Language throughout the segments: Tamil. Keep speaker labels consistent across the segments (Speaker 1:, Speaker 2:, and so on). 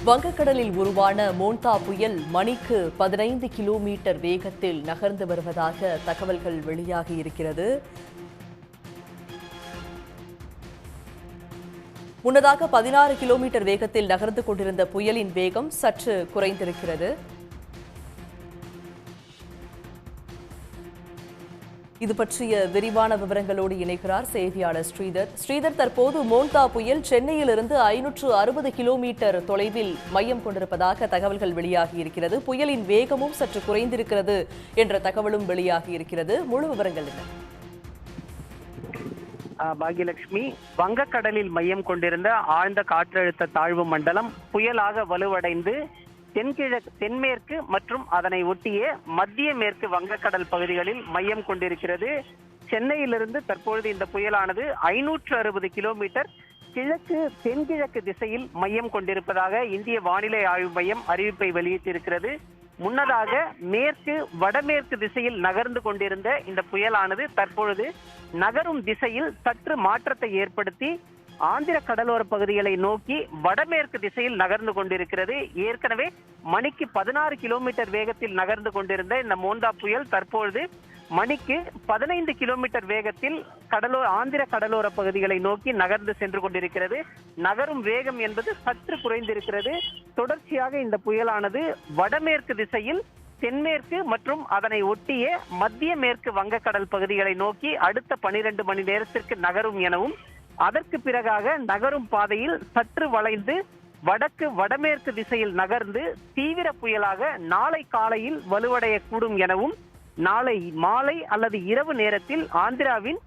Speaker 1: வங்கக்கடலில் உருவான மோன்தா புயல் மணிக்கு 15 கிலோமீட்டர் வேகத்தில் நகர்ந்து வருவதாக தகவல்கள் வெளியாகி இருக்கிறது. முன்னதாக 16 கிலோமீட்டர் வேகத்தில் நகர்ந்து கொண்டிருந்த புயலின் வேகம் சற்று குறைந்திருக்கிறது. இது பற்றிய விரிவான விவரங்களோடு இணைக்கிறார் செய்தியாளர் ஸ்ரீதர். ஸ்ரீதர், தற்போது மோன்தா புயல் சென்னையிலிருந்து 560 கிலோமீட்டர் தொலைவில் மையம் கொண்டிருப்பதாக தகவல்கள் வெளியாகி இருக்கிறது. புயலின் வேகமும் சற்று குறைந்திருக்கிறது என்ற தகவலும் வெளியாகி இருக்கிறது. முழு விவரங்கள் என்ன?
Speaker 2: பாகியலட்சுமி, வங்கக்கடலில் மையம் கொண்டிருந்த ஆழ்ந்த காற்றழுத்த தாழ்வு மண்டலம் புயலாக வலுவடைந்து தென்மேற்கு மற்றும் அதனை ஒட்டிய மத்திய மேற்கு வங்கக்கடல் பகுதிகளில் மையம் கொண்டிருக்கிறது. சென்னையிலிருந்து தற்பொழுது இந்த புயலானது 560 கிலோமீட்டர் தென்கிழக்கு திசையில் மையம் கொண்டிருப்பதாக இந்திய வானிலை ஆய்வு மையம் அறிவிப்பை வெளியிட்டிருக்கிறது. முன்னதாக வடமேற்கு திசையில் நகர்ந்து கொண்டிருந்த இந்த புயலானது தற்பொழுது நகரும் திசையில் சற்று மாற்றத்தை ஏற்படுத்தி ஆந்திர கடலோர பகுதிகளை நோக்கி வடமேற்கு திசையில் நகர்ந்து கொண்டிருக்கிறது. ஏற்கனவே மணிக்கு 16 கிலோமீட்டர் வேகத்தில் நகர்ந்து கொண்டிருந்த இந்த மோன்தா புயல் தற்பொழுது மணிக்கு 15 கிலோமீட்டர் வேகத்தில் ஆந்திர கடலோர பகுதிகளை நோக்கி நகர்ந்து சென்று கொண்டிருக்கிறது. நகரும் வேகம் என்பது சற்று குறைந்திருக்கிறது. தொடர்ச்சியாக இந்த புயலானது வடமேற்கு திசையில் தென்மேற்கு மற்றும் அதனை ஒட்டிய மத்திய மேற்கு வங்கக்கடல் பகுதிகளை நோக்கி அடுத்த 12 மணி நேரத்திற்கு நகரும் எனவும், அதற்கு பிறகாக நகரும் பாதையில் சற்று வளைந்து வடமேற்கு திசையில் நகர்ந்து தீவிர புயலாக நாளை காலையில் வலுவடையக்கூடும் எனவும், நாளை மாலை அல்லது இரவு நேரத்தில் ஆந்திராவின்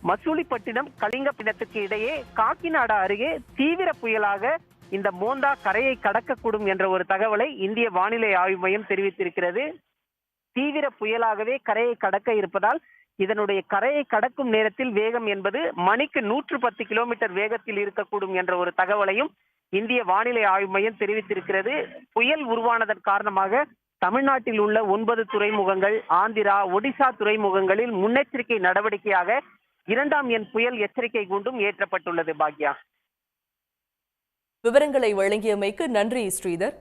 Speaker 2: மசூலிப்பட்டினம் கலிங்கப்பட்டினத்துக்கு இடையே காக்கிநாடா அருகே தீவிர புயலாக இந்த மோன்தா கரையை கடக்கக்கூடும் என்ற ஒரு தகவலை இந்திய வானிலை ஆய்வு மையம் தெரிவித்திருக்கிறது. தீவிர புயலாகவே கரையை கடக்க இருப்பதால் இதனுடைய கரையை கடக்கும் நேரத்தில் வேகம் என்பது மணிக்கு 110 கிலோமீட்டர் வேகத்தில் இருக்கக்கூடும் என்ற ஒரு தகவலையும் இந்திய வானிலை ஆய்வு மையம் தெரிவித்திருக்கிறது. புயல் உருவானதன் காரணமாக தமிழ்நாட்டில் உள்ள 9 துறைமுகங்கள், ஆந்திரா, ஒடிசா துறைமுகங்களில் முன்னெச்சரிக்கை நடவடிக்கையாக 2ஆம் எண் புயல் எச்சரிக்கை கூண்டும் ஏற்றப்பட்டுள்ளது. பாக்யா,
Speaker 1: விவரங்களை வழங்கியமைக்கு நன்றி ஸ்ரீதர்.